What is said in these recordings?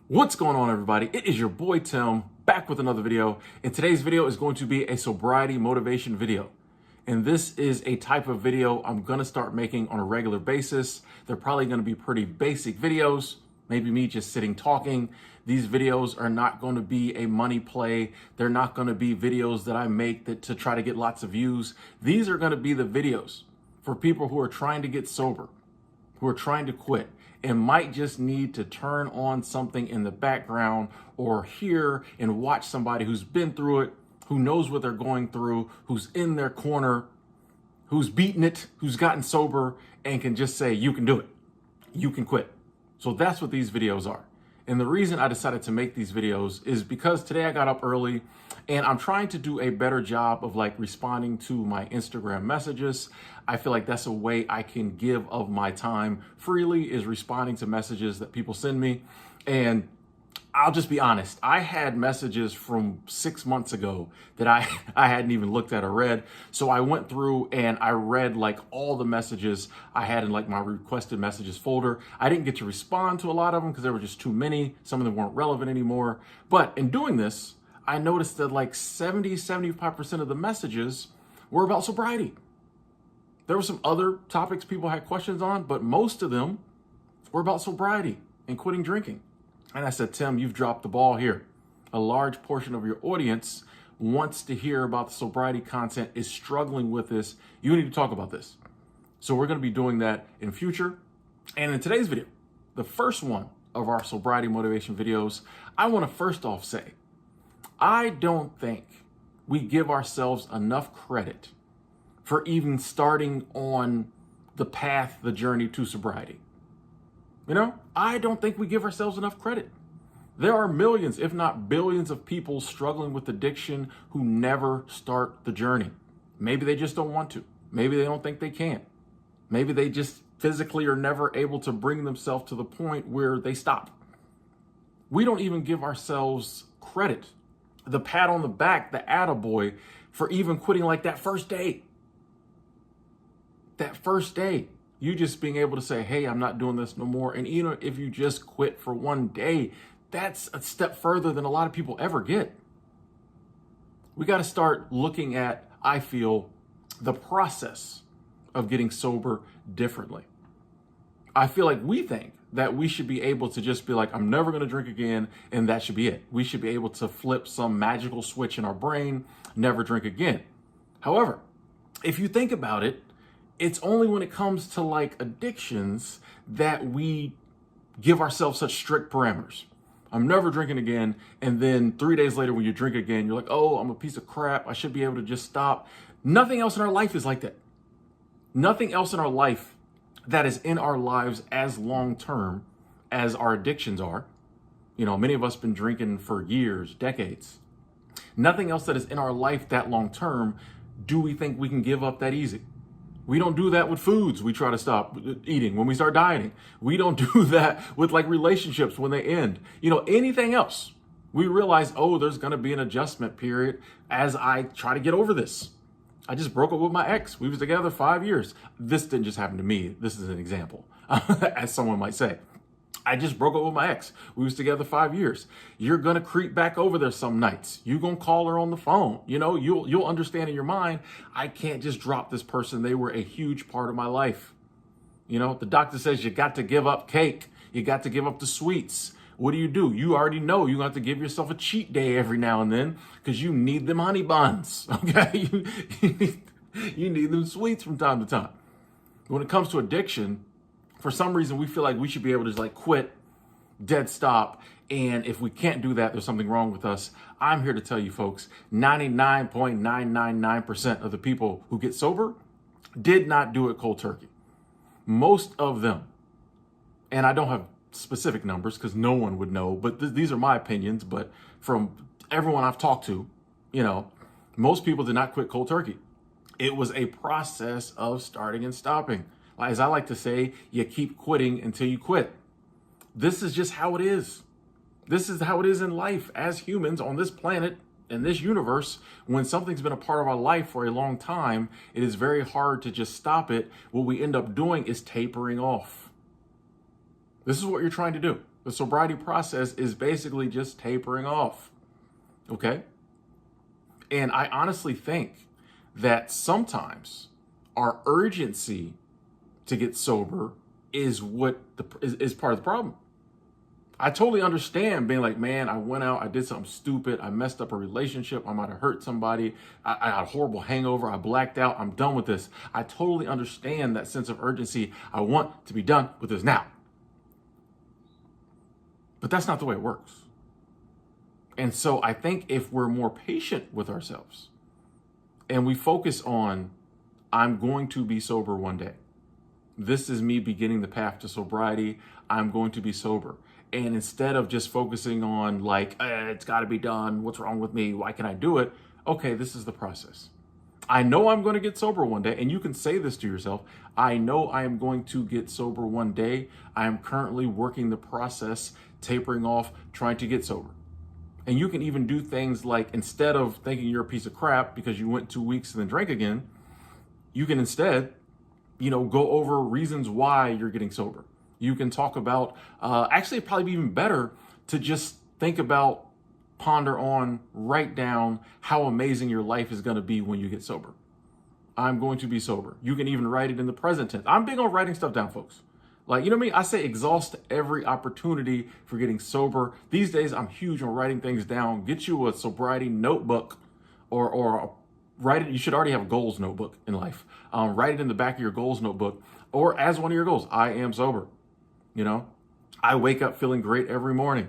What's going on, everybody? It is your boy Tim back with another video, and today's video is going to be a sobriety motivation video. And this is a type of video I'm going to start making on a regular basis. They're probably going to be pretty basic videos, maybe me just sitting talking. These videos are not going to be a money play. They're not going to be videos that I make to try to get lots of views. These are going to be the videos for people who are trying to get sober, who are trying to quit, and might just need to turn on something in the background or hear and watch somebody who's been through it, who knows what they're going through, who's in their corner, who's beaten it, who's gotten sober, and can just say, you can do it. You can quit. So that's what these videos are. And the reason I decided to make these videos is because today I got up early and I'm trying to do a better job of responding to my Instagram messages. I feel like that's a way I can give of my time freely, is responding to messages that people send me. And I'll just be honest, I had messages from 6 months ago that I hadn't even looked at or read. So I went through and I read all the messages I had in my requested messages folder. I didn't get to respond to a lot of them because there were just too many. Some of them weren't relevant anymore. But in doing this, I noticed that 75% of the messages were about sobriety. There were some other topics people had questions on, but most of them were about sobriety and quitting drinking. And I said, Tim, you've dropped the ball here. A large portion of your audience wants to hear about the sobriety content, is struggling with this. You need to talk about this. So we're going to be doing that in future. And in today's video, the first one of our sobriety motivation videos, I want to first off say, I don't think we give ourselves enough credit for even starting on the path, the journey to sobriety. I don't think we give ourselves enough credit. There are millions, if not billions, of people struggling with addiction who never start the journey. Maybe they just don't want to. Maybe they don't think they can. Maybe they just physically are never able to bring themselves to the point where they stop. We don't even give ourselves credit, the pat on the back, the attaboy, for even quitting that first day. That first day. You just being able to say, hey, I'm not doing this no more. And even if you just quit for one day, that's a step further than a lot of people ever get. We got to start looking at, I feel, the process of getting sober differently. I feel like we think that we should be able to just be I'm never going to drink again, and that should be it. We should be able to flip some magical switch in our brain, never drink again. However, if you think about it, it's only when it comes to addictions that we give ourselves such strict parameters. I'm never drinking again. And then 3 days later, when you drink again, you're like, oh, I'm a piece of crap. I should be able to just stop. Nothing else in our life is like that. Nothing else in our life that is in our lives as long-term as our addictions are. Many of us been drinking for years, decades. Nothing else that is in our life that long-term do we think we can give up that easy. We don't do that with foods we try to stop eating when we start dieting. We don't do that with relationships when they end. Anything else. We realize, oh, there's going to be an adjustment period as I try to get over this. I just broke up with my ex. We was together 5 years. This didn't just happen to me. This is an example, as someone might say. I just broke up with my ex. We was together 5 years. You're going to creep back over there some nights. You're going to call her on the phone. You'll understand in your mind, I can't just drop this person. They were a huge part of my life. The doctor says you got to give up cake. You got to give up the sweets. What do? You already know you have to give yourself a cheat day every now and then because you need them honey buns. Okay? You need them sweets from time to time. When it comes to addiction, for some reason, we feel like we should be able to just quit, dead stop. And if we can't do that, there's something wrong with us. I'm here to tell you folks, 99.999% of the people who get sober did not do it cold turkey. Most of them, and I don't have specific numbers because no one would know, but these are my opinions. But from everyone I've talked to, most people did not quit cold turkey. It was a process of starting and stopping. As I like to say, you keep quitting until you quit. This is just how it is. This is how it is in life as humans on this planet, in this universe. When something's been a part of our life for a long time, it is very hard to just stop it. What we end up doing is tapering off. This is what you're trying to do. The sobriety process is basically just tapering off. Okay? And I honestly think that sometimes our urgency to get sober is is part of the problem. I totally understand being like, man, I went out, I did something stupid, I messed up a relationship, I might have hurt somebody, I had a horrible hangover, I blacked out, I'm done with this. I totally understand that sense of urgency. I want to be done with this now. But that's not the way it works. And so I think if we're more patient with ourselves and we focus on, I'm going to be sober one day. This is me beginning the path to sobriety. I'm going to be sober. And instead of just focusing on like, it's got to be done. What's wrong with me? Why can't I do it? Okay, this is the process. I know I'm going to get sober one day. And you can say this to yourself. I know I am going to get sober one day. I am currently working the process, tapering off, trying to get sober. And you can even do things like, instead of thinking you're a piece of crap because you went 2 weeks and then drank again, you can instead, go over reasons why you're getting sober. You can talk about, actually it'd probably be even better to just think about, ponder on, write down how amazing your life is going to be when you get sober. I'm going to be sober. You can even write it in the present tense. I'm big on writing stuff down, folks. Like, you know what I mean? I say exhaust every opportunity for getting sober. These days, I'm huge on writing things down. Get you a sobriety notebook or write it. You should already have a goals notebook in life. Write it in the back of your goals notebook or as one of your goals. I am sober. I wake up feeling great every morning.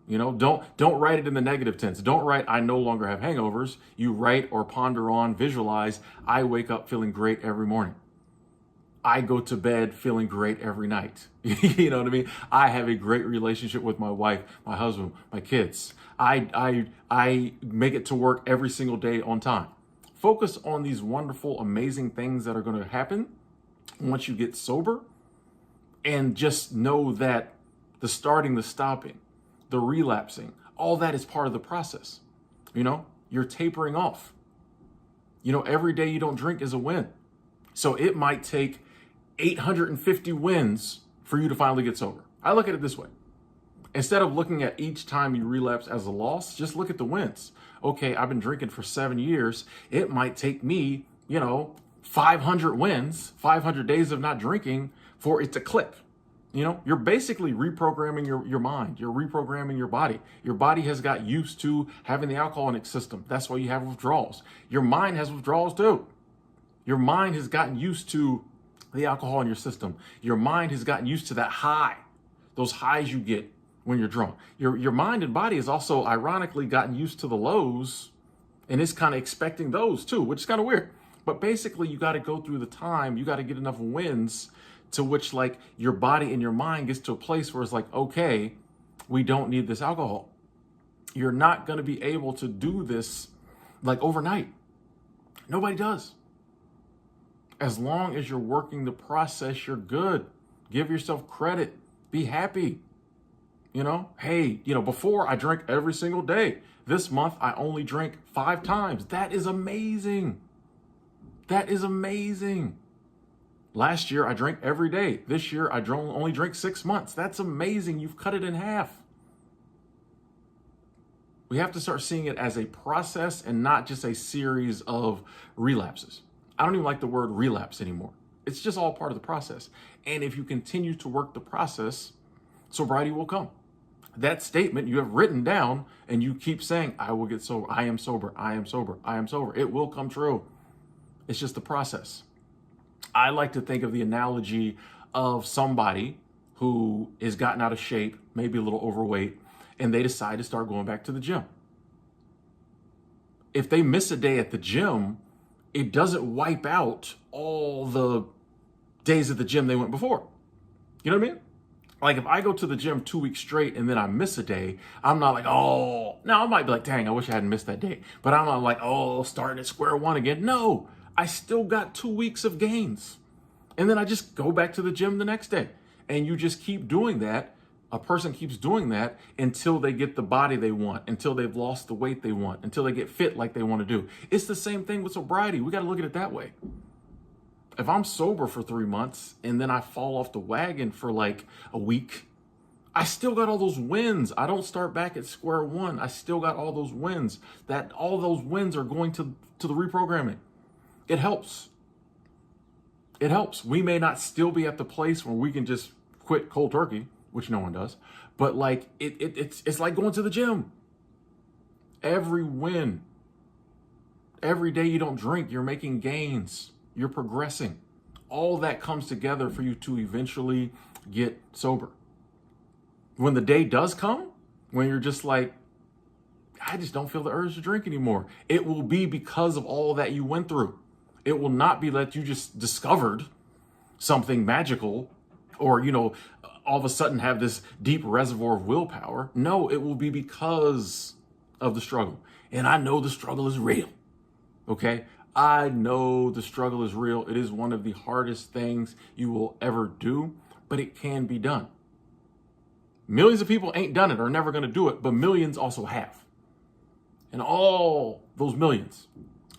Don't write it in the negative tense. Don't write, I no longer have hangovers. You write or ponder on, visualize, I wake up feeling great every morning. I go to bed feeling great every night. You know what I mean? I have a great relationship with my wife, my husband, my kids. I make it to work every single day on time. Focus on these wonderful, amazing things that are going to happen once you get sober. And just know that the starting, the stopping, the relapsing, all that is part of the process. You're tapering off. Every day you don't drink is a win. So it might take 850 wins for you to finally get sober. I look at it this way. Instead of looking at each time you relapse as a loss, just look at the wins. Okay, I've been drinking for 7 years. It might take me, 500 wins, 500 days of not drinking for it to click. You're basically reprogramming your mind. You're reprogramming your body. Your body has got used to having the alcohol in its system. That's why you have withdrawals. Your mind has withdrawals too. Your mind has gotten used to the alcohol in your system. Your mind has gotten used to that high, those highs you get when you're drunk. Your mind and body has also ironically gotten used to the lows, and it's kind of expecting those too, which is kind of weird. But basically, you got to go through the time. You got to get enough wins to which like your body and your mind gets to a place where it's like, okay, we don't need this alcohol. You're not going to be able to do this like overnight. Nobody does. As long as you're working the process, you're good. Give yourself credit. Be happy. Hey, before I drank every single day. This month, I only drank 5 times. That is amazing. That is amazing. Last year, I drank every day. This year, I only drank 6 months. That's amazing. You've cut it in half. We have to start seeing it as a process and not just a series of relapses. I don't even like the word relapse anymore. It's just all part of the process. And if you continue to work the process, sobriety will come. That statement you have written down and you keep saying, I will get sober. I am sober. I am sober. I am sober. It will come true. It's just the process. I like to think of the analogy of somebody who has gotten out of shape, maybe a little overweight, and they decide to start going back to the gym. If they miss a day at the gym, it doesn't wipe out all the days at the gym they went before. You know what I mean? Like if I go to the gym 2 weeks straight and then I miss a day, I'm not like, oh, now I might be like, dang, I wish I hadn't missed that day. But I'm not like, oh, starting at square one again. No, I still got 2 weeks of gains. And then I just go back to the gym the next day. And you just keep doing that. A person keeps doing that until they get the body they want, until they've lost the weight they want, until they get fit like they want to do. It's the same thing with sobriety. We got to look at it that way. If I'm sober for 3 months and then I fall off the wagon for like a week, I still got all those wins. I don't start back at square one. I still got all those wins. All those wins are going to the reprogramming. It helps. It helps. We may not still be at the place where we can just quit cold turkey, which no one does, but like it's like going to the gym. Every win, every day you don't drink, you're making gains, you're progressing. All that comes together for you to eventually get sober. When the day does come, when you're just like, I just don't feel the urge to drink anymore, it will be because of all that you went through. It will not be that you just discovered something magical or, all of a sudden have this deep reservoir of willpower. No, it will be because of the struggle. And I know the struggle is real. Okay? I know the struggle is real. It is one of the hardest things you will ever do, but it can be done. Millions of people ain't done it or never going to do it, but millions also have. And all those millions,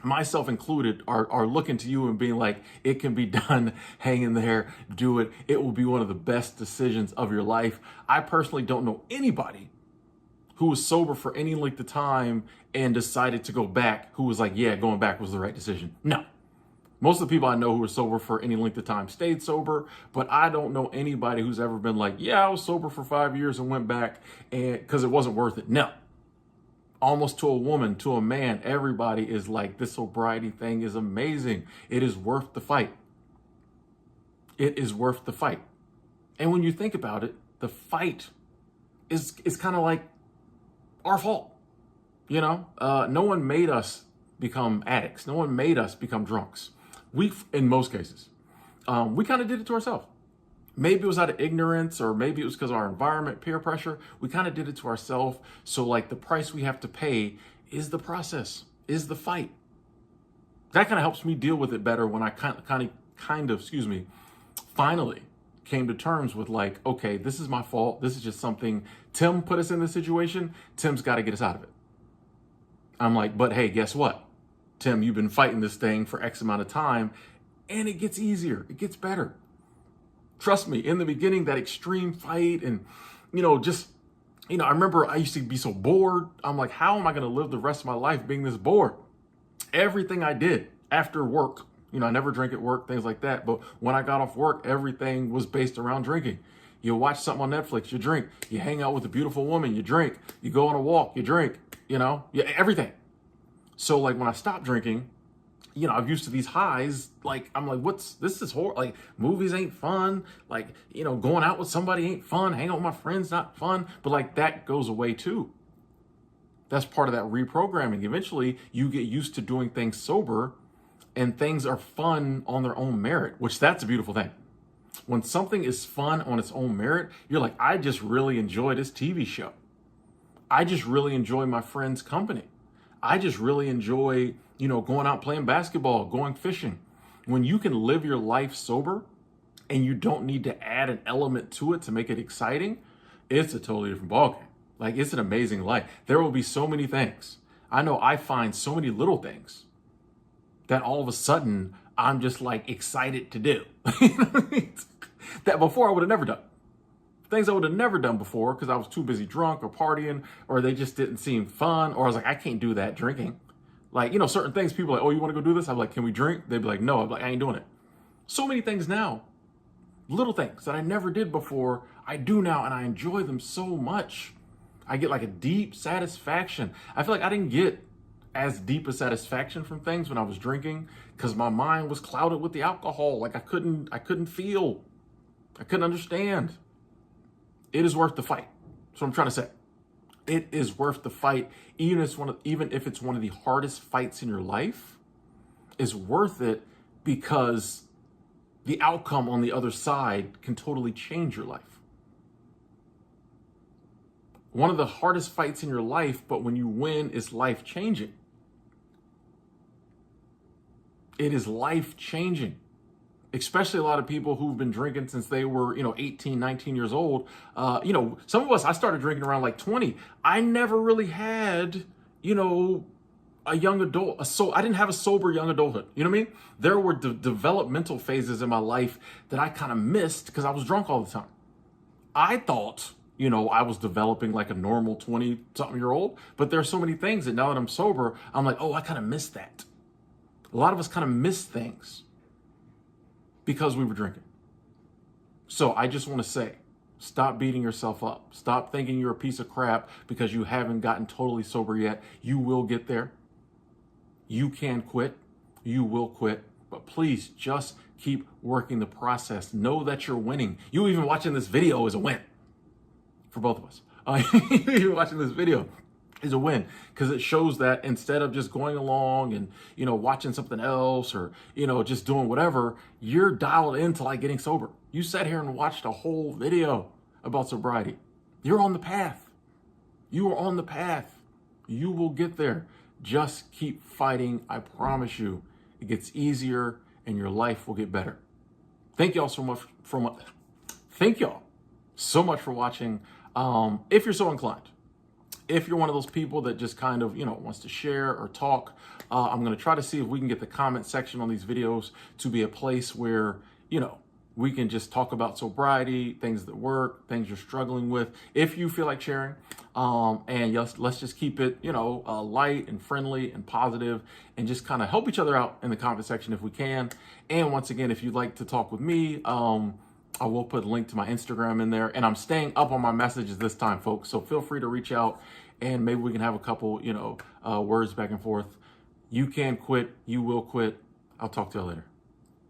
myself included, are looking to you and being like, it can be done. Hang in there, do it. It will be one of the best decisions of your life. I personally don't know anybody who was sober for any length of time and decided to go back who was like, yeah, going back was the right decision. No. Most of the people I know who were sober for any length of time stayed sober, but I don't know anybody who's ever been like, yeah, I was sober for 5 years and went back and because it wasn't worth it. No. Almost to a woman, to a man, everybody is like, this sobriety thing is amazing. It is worth the fight. It is worth the fight. And when you think about it, the fight is kind of like our fault. No one made us become addicts. No one made us become drunks. In most cases, we kind of did it to ourselves. Maybe it was out of ignorance, or maybe it was because of our environment, peer pressure. We kind of did it to ourselves. So like the price we have to pay is the process, is the fight. That kind of helps me deal with it better when I finally came to terms with like, okay, this is my fault. This is just something Tim put us in this situation. Tim's got to get us out of it. I'm like, but hey, guess what? Tim, you've been fighting this thing for X amount of time and it gets easier. It gets better. Trust me, in the beginning, that extreme fight and, I remember I used to be so bored. I'm like, how am I going to live the rest of my life being this bored? Everything I did after work, I never drink at work, things like that. But when I got off work, everything was based around drinking. You watch something on Netflix, you drink. You hang out with a beautiful woman, you drink. You go on a walk, you drink, everything. So like when I stopped drinking, I'm used to these highs. Like, I'm like, this is horrible. Like, movies ain't fun. Like, going out with somebody ain't fun. Hanging out with my friends, not fun. But like, that goes away too. That's part of that reprogramming. Eventually, you get used to doing things sober and things are fun on their own merit, which that's a beautiful thing. When something is fun on its own merit, you're like, I just really enjoy this TV show. I just really enjoy my friends' company. I just really enjoy, going out playing basketball, going fishing. When you can live your life sober and you don't need to add an element to it to make it exciting, it's a totally different ballgame. Like, it's an amazing life. There will be so many things. I know I find so many little things that all of a sudden I'm just like excited to do. That before I would have never done. Things I would have never done before because I was too busy drunk or partying, or they just didn't seem fun, or I was like, I can't do that drinking. Like, certain things, people are like, oh, you want to go do this? I'm like, can we drink? They'd be like, no. I'm like, I ain't doing it. So many things now, little things that I never did before, I do now, and I enjoy them so much. I get like a deep satisfaction. I feel like I didn't get as deep a satisfaction from things when I was drinking because my mind was clouded with the alcohol. Like I couldn't feel, I couldn't understand. It is worth the fight. That's what I'm trying to say. It is worth the fight, even if it's one of the hardest fights in your life. It's worth it because the outcome on the other side can totally change your life. One of the hardest fights in your life, but when you win, is life-changing. It is life-changing. Especially a lot of people who've been drinking since they were, 18, 19 years old. Some of us, I started drinking around like 20. I never really had, a young adult. I didn't have a sober young adulthood. You know what I mean? There were developmental phases in my life that I kind of missed because I was drunk all the time. I thought, I was developing like a normal 20-something-year-old. But there are so many things that now that I'm sober, I'm like, oh, I kind of missed that. A lot of us kind of miss things because we were drinking. So I just want to say, stop beating yourself up. Stop thinking you're a piece of crap because you haven't gotten totally sober yet. You will get there. You can quit. You will quit. But please just keep working the process. Know that you're winning. You even watching this video is a win for both of us. You watching this video is a win because it shows that instead of just going along and, watching something else or, just doing whatever, you're dialed into like getting sober. You sat here and watched a whole video about sobriety. You're on the path. You are on the path. You will get there. Just keep fighting. I promise you, it gets easier and your life will get better. Thank y'all so much thank y'all so much for watching. If you're so inclined, if you're one of those people that just kind of, wants to share or talk, I'm going to try to see if we can get the comment section on these videos to be a place where, we can just talk about sobriety, things that work, things you're struggling with. If you feel like sharing, and yes, let's just keep it, light and friendly and positive and just kind of help each other out in the comment section if we can. And once again, if you'd like to talk with me, I will put a link to my Instagram in there, and I'm staying up on my messages this time, folks. So feel free to reach out and maybe we can have a couple, words back and forth. You can quit. You will quit. I'll talk to you later.